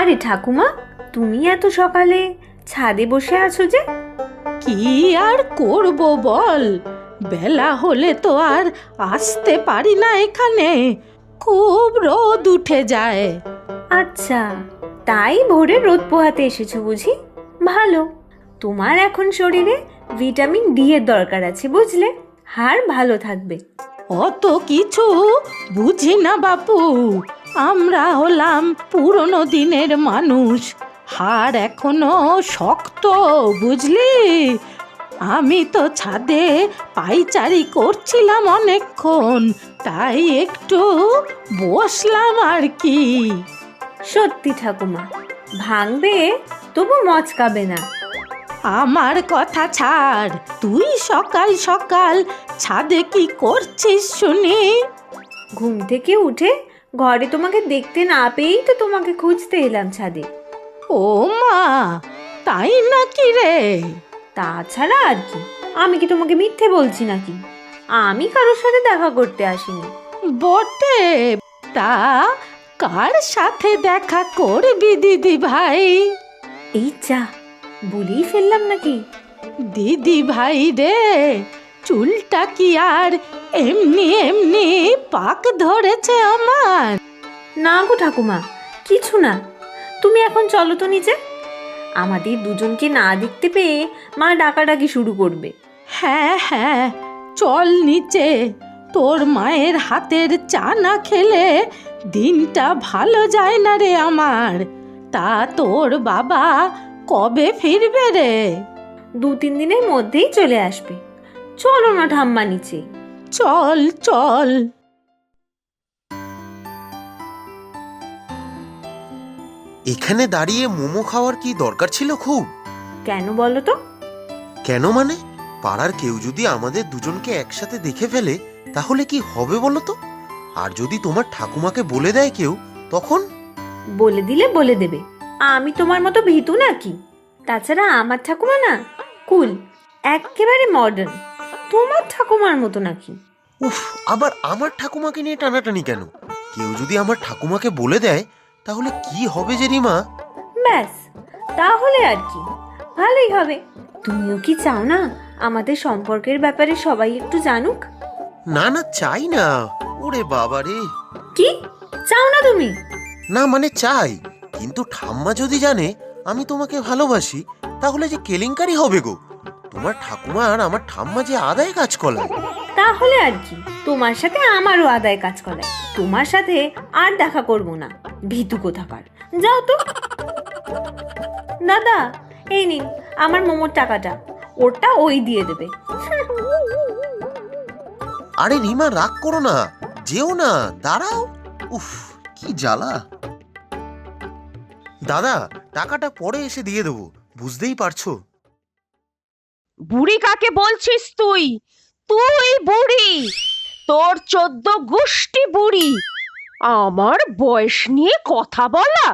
আরে ঠাকুমা, তুমি এত সকালে ছাদে বসে আছো যে? কি আর করব বল, বেলা হলে তো আর আসতে পারি না এখানে, খুব রোদ উঠে যায়। আচ্ছা, তাই ভোরে রোদ পোহাতে এসেছো বুঝি? ভালো, তোমার এখন শরীরে ভিটামিন ডি এর দরকার আছে বুঝলে, হাড় ভালো থাকবে। অত কিছু বুঝি না বাপু, আমরা হলাম পুরনো দিনের মানুষ, হাড় এখনো শক্ত বুঝলি। আমি তো ছাদে পাইচারি করছিলাম অনেকক্ষণ, তাই একটু বসলাম আর কি। সত্যি ঠাকুমা, ভাঙবে তবু মচকাবে না। আমার কথা ছাড়, তুই সকাল সকাল ছাদে কি করছিস শুনি? ঘুম থেকে উঠে ঘরে তোমাকে দেখতে না পেয়েই তো তোমাকে খুঁজতে এলাম ছাদে। ও মা, তাই নাকি রে? তাছাড়া আর কি, আমি কি তোমাকে মিথ্যে বলছি নাকি? আমি কারোর সাথে দেখা করতে আসিনি। বটে, তা কার সাথে দেখা করবি দিদি ভাই? এই যা, বলেই ফেললাম নাকি? দিদি ভাই রে, চুলটা কি আর এমনি এমনি পাক ধরেছে আমার? না গো ঠাকুমা, কিছু না। তুমি এখন চলো তো নিচে, আমাদের দুজনকে না দেখতে পেয়ে মা ডাকাডাকি শুরু করবে। হ্যাঁ হ্যাঁ, চল নিচে, তোর মায়ের হাতের চা না খেলে দিনটা ভালো যায় না রে আমার। তা তোর বাবা কবে ফিরবে রে? 2-3 দিনের মধ্যেই চলে আসবে। চলো না ঠাম্মা নিচে। চল চল। এখানে দাঁড়িয়ে মোমো খাওয়ার কি দরকার ছিল খুব? কেন বলো তো? কেন মানে, পাড়ার কেউ যদি আমাদের দুজনকে একসাথে দেখে ফেলে তাহলে কি হবে বলো তো? আর যদি তোমার ঠাকুমাকে বলে দেয় কেউ, তখন? বলে দিলে বলে দেবে, আমি তোমার মতো ভীতু নাকি? তাছাড়া আমার ঠাকুমা না কুল, একেবারে মডার্ন। তোমার ঠাকুমার মতো নাকি? উফ, আবার আমার ঠাকুমাকে নিয়ে টানাটানি কেন? কেউ যদি আমার ঠাকুমাকে বলে দেয় তাহলে কি হবে যে রিমা? ব্যাস, তাহলে আর কি, ভালোই হবে। তুমিও কি চাও না আমাদের সম্পর্কের ব্যাপারে সবাই একটু জানুক? না না, চাই না। ওরে বাবা রে! কি চাও না তুমি? না মানে চাই, কিন্তু ঠাম্মা যদি জানে আমি তোমাকে ভালোবাসি তাহলে যে কেলেঙ্কারি হবে গো। তোমার ঠাকুমা আর আমার ঠাম্মা যে আদায় কাজ করায়। তাহলে আর কি, তোমার সাথে আমারও আদায় কাজ করায়। তোমার সাথে আর দেখা করব না, ভীতু কোথাকার। যাও তো। দাদা, এই নিন আমার মোমোর টাকাটা, ওটা ওই দিয়ে দেবে। আরে রিমা, রাগ করো না, যেও না, দাঁড়াও। উফ, কি জ্বালা। দাদা, টাকাটা পরে এসে দিয়ে দেবো, বুঝতেই পারছো। বুড়ি কাকে বলছিস তুই? তুই বুড়ি, তোর 14 গোষ্ঠী বুড়ি, আমার বয়স নিয়ে কথা বলা?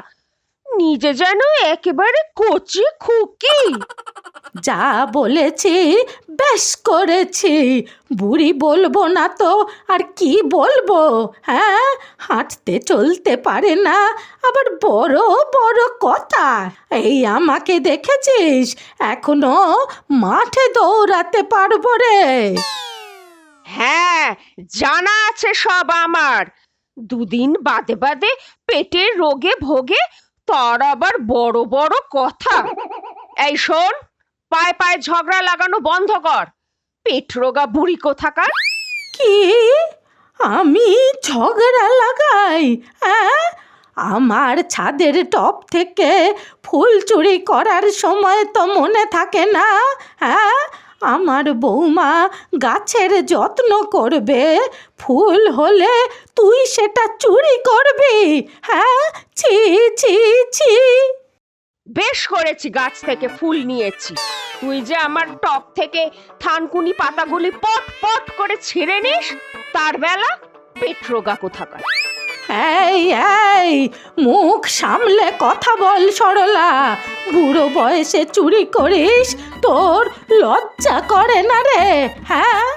নিজে যেন একেবারে কচি খুকি। যা বলেছি বেশ করেছি, বুড়ি বলবো না তো আর কি বলবো? হ্যাঁ, হাঁটতে চলতে পারে না, আবার বড় বড় কথা। এই আমাকে দেখেছিস, এখনো মাঠে দৌড়াতে পারবো রে। হ্যাঁ, জানা আছে সব আমার। 2 দিন বাদে বাদে পেটের রোগে ভোগে, তার আবার বড় বড় কথা। এই শোন, পায়ে পায়ে ঝগড়া লাগানো বন্ধ কর, পেট রোগা বুড়ি কোথাকার। কি? আমি ঝগড়া লাগাই? হ্যাঁ, আমার ছাদের টপ থেকে ফুল চুরি করার সময় তো মনে থাকে না? হ্যাঁ, আমার বৌমা গাছের যত্ন করবে, ফুল হলে তুই সেটা চুরি করবি? হ্যাঁ, ছি ছি ছি। বেশ করেছি, গাছ থেকে ফুল নিয়েছি। তুই যে আমার টপ থেকে থানকুনি পাতাগুলি পট পট করে ছিঁড়ে নিস, তার বেলা পেট রোগা কোথাকার। এই এই, মুখ সামলে কথা বল সরলা, বুড়ো বয়সে চুরি করিস, তোর লজ্জা করে না রে? হ্যাঁ।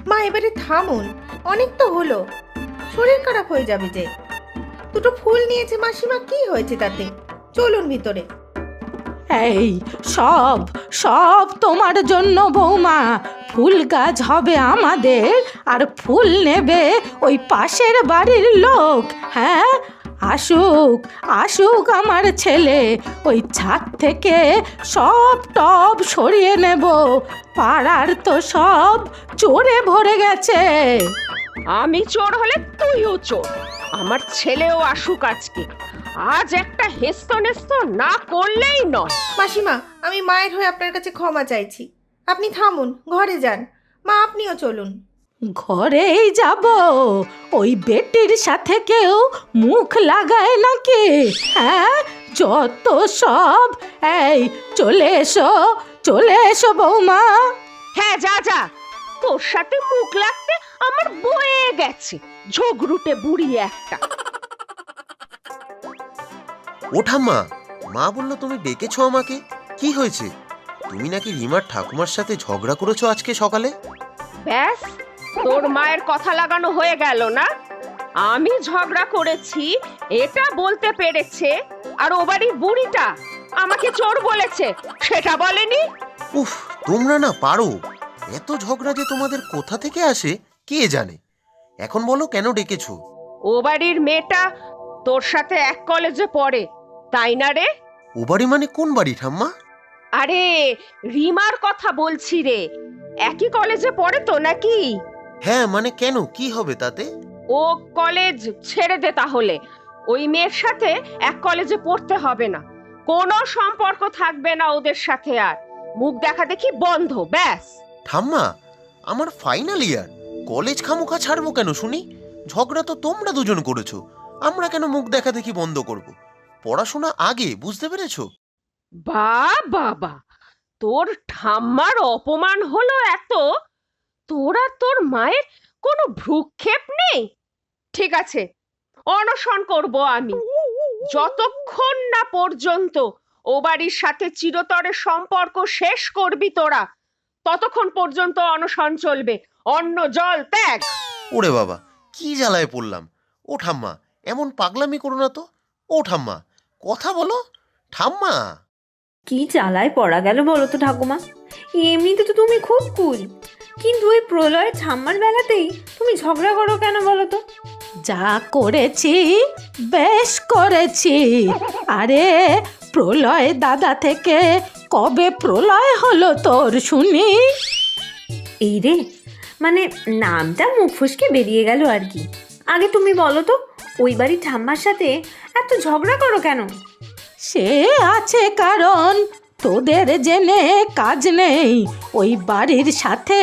মা, এবারে থামুন, অনেক তো হলো, শরীর খারাপ হয়ে যাবে যে। দুটো ফুল নিয়েছে মাসিমা, কি হয়েছে তাতে? চলুন ভিতরে। এই সব সব তোমার জন্য বৌমা। ফুল গাছ হবে আমাদের, আর ফুল নেবে ওই পাশের বাড়ির লোক। হ্যাঁ, আসুক আসুক আমার ছেলে, ওই ছাদ থেকে সব টব সরিয়ে নেব। পাড়ার তো সব চোরে ভরে গেছে। আমি চোর হলে তুইও চোর। আমার ছেলেও আসুক আজকে। আজ একটা হেস্ত নেস্ত না করলেই নয়। মাসিমা, আমি মায়ের হয়ে আপনার কাছে ক্ষমা চাইছি। আপনি থামুন, ঘরে যান। মা, আপনিও চলুন। ঘরেই যাব? ওই বেটির সাথে কেউ মুখ লাগায় নাকি? হ্যাঁ, যত সব। এই চলে এসো বৌমা। হ্যাঁ, যা যা, তোর সাথে মুখ লাগতে আমার বয়ে গেছে। ঝগড়ুটে বুড়ি একটা। ও ঠাম্মা, মা বললো তুমি ডেকেছো আমাকে। কি হয়েছে? তুমি নাকি রিমার ঠাকুমার সাথে ঝগড়া করেছো আজকে সকালে? ব্যাস, তোর মায়ের কথা লাগানো হয়ে গেল না? আমি ঝগড়া করেছি এটা বলতে পেরেছে, আর ও বাড়ির বুড়িটা আমাকে চোর বলেছে সেটা বলেনি। উফ, তোমরা না পারো। এত ঝগড়া যে তোমাদের কোথা থেকে আসে কে জানে। এখন বলো কেন ডেকেছো? ও বাড়ির মেয়েটা তোর সাথে এক কলেজে পড়ে, তাই না রে? ও বাড়ি মানে কোন বাড়ি ঠাম্মা? আরে, রিমার কথা বলছি রে। একই কলেজে পড়ে তো নাকি? হ্যাঁ, মানে কেন, কি হবে তাতে? ও কলেজ ছেড়ে দে তাহলে। ওই মেয়ের সাথে এক কলেজে পড়তে হবে না, কোনো সম্পর্ক থাকবে না ওদের সাথে, আর মুখ দেখা দেখি বন্ধ, ব্যাস। ঠাম্মা, আমার ফাইনাল ইয়ার, কলেজ খামোখা ছাড়বো কেন শুনি? ঝগড়া তো তোমরা দুজন করেছো, আমরা কেন মুখ দেখা দেখি বন্ধ করব? পড়াশোনা আগে, বুঝতে পেরেছো? বাবা, তোর ঠাম্মার অপমান হলো এত, তোর আর তোর মায়ের কোনো ভ্রুক্ষেপ নেই? ঠিক আছে, অনশন করব আমি। যতক্ষণ না পর্যন্ত ও বাড়ির সাথে চিরতরে সম্পর্ক শেষ করবি তোরা, ততক্ষণ পর্যন্ত অনশন চলবে। অন্ন জল ত্যাগ। ওরে বাবা, কি জ্বালায় পড়লাম। ও ঠাম্মা, এমন পাগলামি করো না তো। ও ঠাম্মা, কথা বলো ঠাম্মা। কি জ্বালায় পড়া গেল বলো তো ঠাকুমা। এমনিতে তো তুমি খুব কুল, কিন্তু ওই প্রলয়ের ঠাম্মার বেলাতেই তুমি ঝগড়া করো কেন বলো তো? যা করেছি বেশ করেছি। আরে, প্রলয় দাদা থেকে কবে প্রলয় হলো তোর শুনি? এই রে, মানে নামটা মুখ ফসকে বেরিয়ে গেল আর কি। আগে তুমি বলো তো, ওই বাড়ির ঠাম্মার সাথে এত ঝগড়া করো কেন? সে আছে কারণ, তোদের জেনে কাজ নেই। ওই বাড়ির সাথে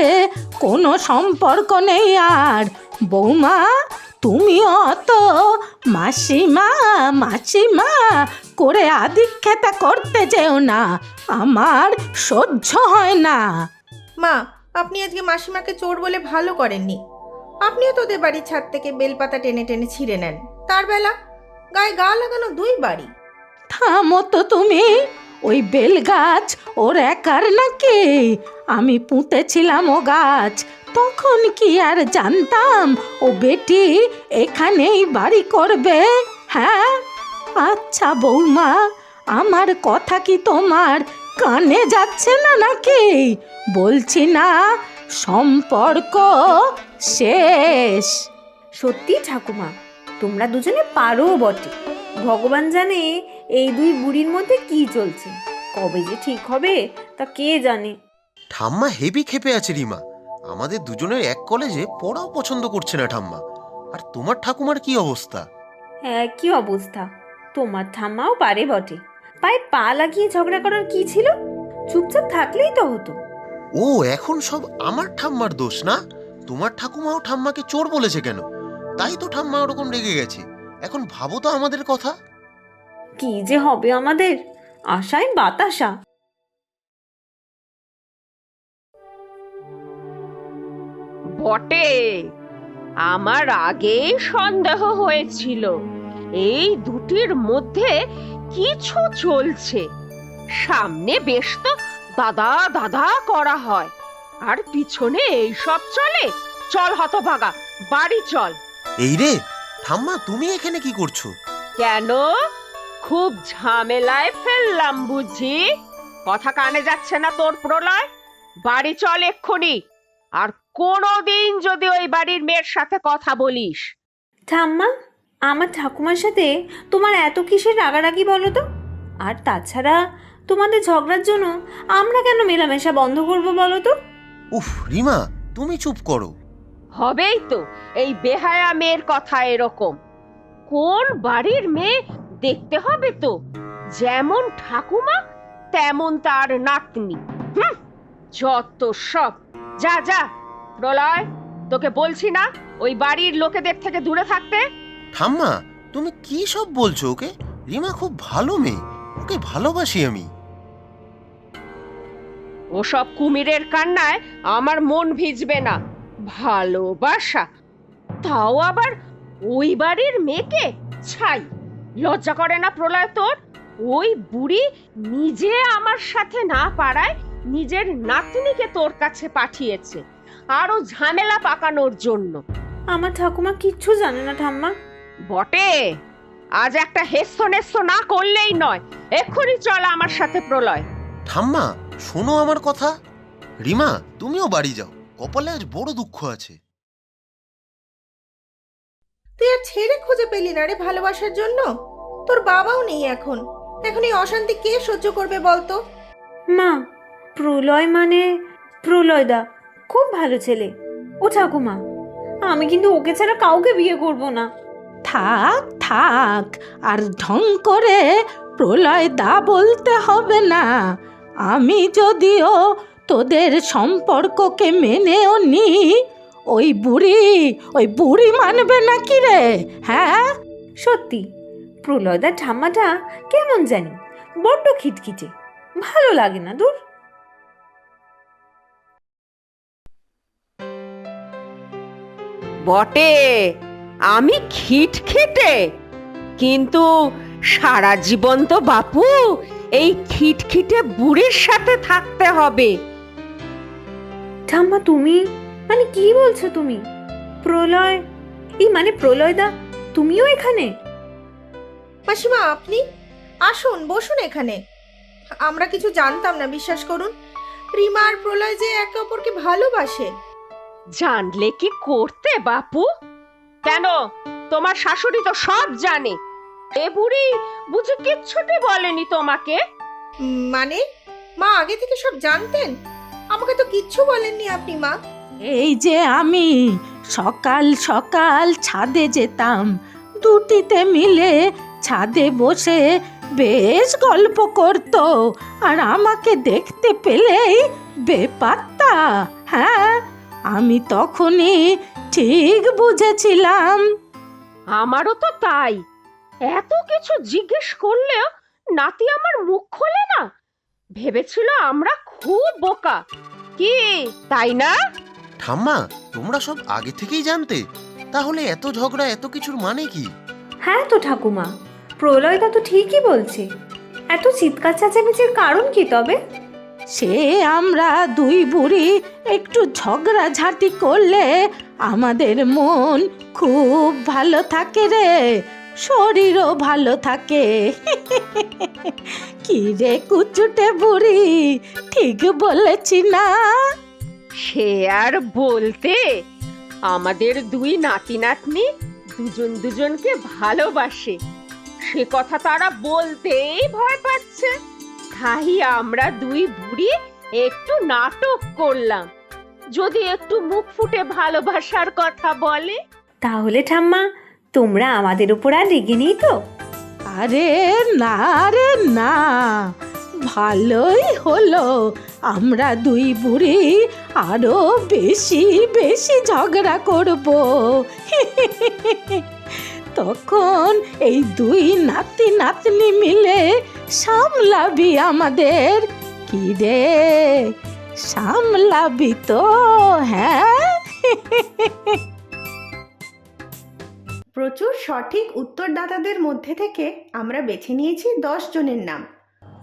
কোনো সম্পর্ক নেই। আর বৌমা, তুমিও অত মাসিমা মাসিমা করে আদিক্ষেতা করতে যেও না, আমার সহ্য হয় না। মা, আপনি আজকে মাসিমাকে চোর বলে ভালো করেননি। আপনিও তোদের বাড়ির ছাদ থেকে বেলপাতা টেনে টেনে ছিঁড়ে নেন। তার বেলা গায়ে গা লাগানো দুই বাড়ি। থামো তো তুমি। ওই বেল গাছ ওর একার নাকি? আমি পুঁতেছিলাম ও গাছ, তখন কি আর জানতাম ও বেটি এখানেই বাড়ি করবে? হ্যাঁ, আচ্ছা বৌমা, আমার কথা কি তোমার কানে যাচ্ছে না নাকি? বলছি না, সম্পর্ক শেষ। সত্যি ঠাকুমা, তোমরা দুজনে পারো বটে। ভগবান জানে এই দুই বুড়ির মধ্যে কি চলছে। কবে যে ঠিক হবে তা কে জানে। ঠাম্মা হেভি ক্ষেপে আছে রিমা। আমাদের দুজনের এক কলেজে পড়াও পছন্দ করছে না ঠাম্মা। আর তোমার ঠাকুমার কি অবস্থা? হ্যাঁ, কি অবস্থা। তোমার ঠাম্মাও পারে বটে। পায়ে পা লাগিয়ে ঝগড়া করার কি ছিল? চুপচাপ থাকলেই তো হতো। ও, এখন সব আমার ঠাম্মার দোষ না? তোমার ঠাকুমাও ঠাম্মাকে চোর বলেছে কেন? তাই তো ঠাম্মা ওরকম রেগে গেছে। এখন ভাবো তো আমাদের কথা। কি যে হবে আমাদের, আশায় বাতাসা। বটে, আমার আগেই সন্দেহ হয়েছিল এই দুটির মধ্যে কিছু চলছে। সামনে বেশ তো দাদা দাদা করা হয়, আর পিছনে এই সব চলে। চল হতভাগা, বাড়ি চল। এই রে ঠাম্মা, তুমি এখানে কি করছো? কেন, খুব ঝামেলায় ফেললাম বুঝি? কথা কানে যাচ্ছে না তোর প্রলয়? বাড়ি চল এক্ষুনি। আর কোনোদিন যদি ওই বাড়ির মেয়ের সাথে কথা বলিস। ঠাম্মা, আমার ঠাকুমার সাথে তোমার এত কিসের রাগারাগি বলো তো? আর তাছাড়া তোমাদের ঝগড়ার জন্য আমরা কেন মেলামেশা বন্ধ করবো বলো তো? উফ রিমা, তুমি চুপ করো। হবেই তো, এই বেহায়া মেয়ের কথা এরকম। কোন বাড়ির মেয়ে দেখতে হবে তো, যেমন ঠাকুমা তেমন তার নাতনি। যত সব। যা যা প্রলয়, তোকে বলছি না ওই বাড়ির লোকেদের থেকে দূরে থাকতে? ঠাম্মা, তুমি কি সব বলছো? ওকে, রিমা খুব ভালো মেয়ে, ওকে ভালোবাসি আমি। ওসব কুমিরের কান্নায় আমার মন ভিজবে না। ভালোবাসা, তাও আবার ওই বাড়ির মেয়েকে? ছাই, লজ্জা করে না প্রলয় তোর? ওই বুড়ি নিজে আমার সাথে না পারায় নিজের নাতনিকে তোর কাছে পাঠিয়েছে আরো ঝামেলা পাকানোর জন্য। আমার ঠাকুমা কিচ্ছু জানে না ঠাম্মা। বটে, আজ একটা হেস্য নেস্য না করলেই নয়। এক্ষুনি চল আমার সাথে প্রলয়। ঠাম্মা শোনো আমার কথা। রিমা, তুমিও বাড়ি যাও, কপালে আজ বড় দুঃখ আছে। তুই আর ছেড়ে খুঁজে পেলি না রে ভালোবাসার জন্য? তোর বাবাও নেই এখন। এখন এই অশান্তি কে সহ্য করবে বলতো? মা, প্রলয় মানে প্রলয়দা খুব ভালো ছেলে। ও ঠাকুমা, আমি কিন্তু ওকে ছাড়া কাউকে বিয়ে করব না। থাক থাক, আর ঢং করে প্রলয় দা বলতে হবে না। আমি যদিও তোদের সম্পর্ককে মেনেও নি, ওই বুড়ি মানবে না কি রে? হ্যাঁ, সত্যি প্রলয়দার ঠাম্মাটা কেমন জানি বড্ড খিটখিটে, ভালো লাগে না দূর। বটে, আমি খিটখিটে, কিন্তু সারা জীবন তো বাপু এই খিটখিটে বুড়ির সাথে থাকতে হবে। ঠাম্মা, তুমি মানে কি বলছো তুমি? প্রলয়, এই মানে প্রলয়দা তুমিও এখানে? মাসিমা, আপনি আসুন, বসুন এখানে। আমরা কিছু জানতাম না, বিশ্বাস করুন। রিমা আর প্রলয় যে একে অপরকে ভালোবাসে। জানলে কি করতে বাপু? কেন, তোমার শাশুড়ি তো সব জানে। এ বুড়ি বুঝি কিচ্ছুটি বলেনি তোমাকে? মানে মা আগে থেকে সব জানতেন? আমাকে তো কিচ্ছু বলেননি আপনি মা। এই যে আমি সকাল সকাল ছাদে যেতাম, দুটিতে মিলে ছাদে বসে বেশ গল্প করতো, আর আমাকে দেখতে পেলেই বেপাত্তা। হ্যাঁ, আমি তখনই ঠিক বুঝেছিলাম। আমারও তো তাই। এত কিছু জিজ্ঞেস করলেও নাতি আমার মুখ খোলে না। ভেবেছিল আমরা খুব বোকা, কি তাই না? ঠাম্মা, তোমরা সব আগে থেকেই জানতে? তাহলে এত ঝগড়া, এত কিছুর মানে কি? হ্যাঁ তো ঠাকুমা, প্রলয়দা তো ঠিকই বলছে। এত চিৎকার চেঁচামেচির কারণ কি তবে? সে আমরা দুই বুড়ি একটু ঝগড়াঝাটি করলে আমাদের মন খুব ভালো থাকে রে, শরীরও ভালো থাকে। কি রে কুচুটে বুড়ি, ঠিক বলেছি না? সে আর বলতে, আমাদের দুই নাতি নাতনি দুজন দুজনকে ভালোবাসে, সে কথা তারা বলতেই ভয় পাচ্ছে। তাই আমরা দুই বুড়ি একটু নাটক করলাম, যদি একটু মুখ ফুটে ভালোবাসার কথা বলে। তাহলে ঠাম্মা, তোমরা আমাদের উপর আর রেগে নেই তো? আরে না রে না, ভালোই হলো। আমরা দুই বুড়ি আরো বেশি বেশি ঝগড়া করব। তখন এই দুই নাতি নাতনি মিলে সামলাবি আমাদের। কি রে, সামলাবি তো? হ্যাঁ। প্রচুর সঠিক উত্তরদাতাদের মধ্যে থেকে আমরা বেছে নিয়েছি 10 জনের নাম।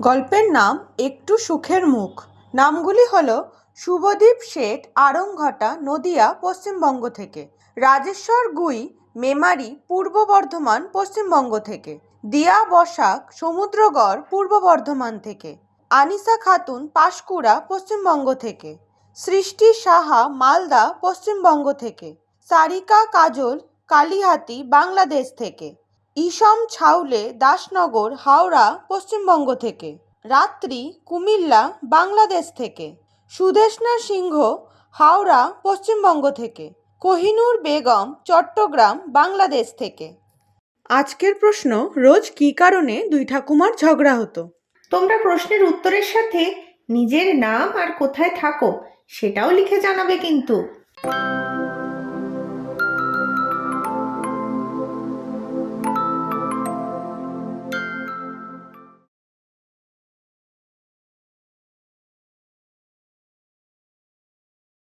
গল্পের নাম একটু সুখের মুখ। নামগুলি হলো শুভদীপ শেঠ, আড়ংঘাটা, নদিয়া, পশ্চিমবঙ্গ থেকে; রাজেশ্বর গুই, মেমারি পূর্ব বর্ধমান পশ্চিমবঙ্গ থেকে, দিয়া বসাক সমুদ্রগড় পূর্ব বর্ধমান থেকে, আনিসা খাতুন পাঁশকুড়া পশ্চিমবঙ্গ থেকে, সৃষ্টি সাহা মালদা পশ্চিমবঙ্গ থেকে, সারিকা কাজল কালিহাতি বাংলাদেশ থেকে, ইসম ছাউলে দাসনগর হাওড়া পশ্চিমবঙ্গ থেকে, রাত্রি কুমিল্লা বাংলাদেশ থেকে, সুদেষ্ণা সিংহ হাওড়া পশ্চিমবঙ্গ থেকে, কোহিনূর বেগম চট্টগ্রাম বাংলাদেশ থেকে। আজকের প্রশ্ন, রোজ কী কারণে দুই ঠাকুমার ঝগড়া হতো? তোমরা প্রশ্নের উত্তরের সাথে নিজের নাম আর কোথায় থাকো সেটাও লিখে জানাবে কিন্তু।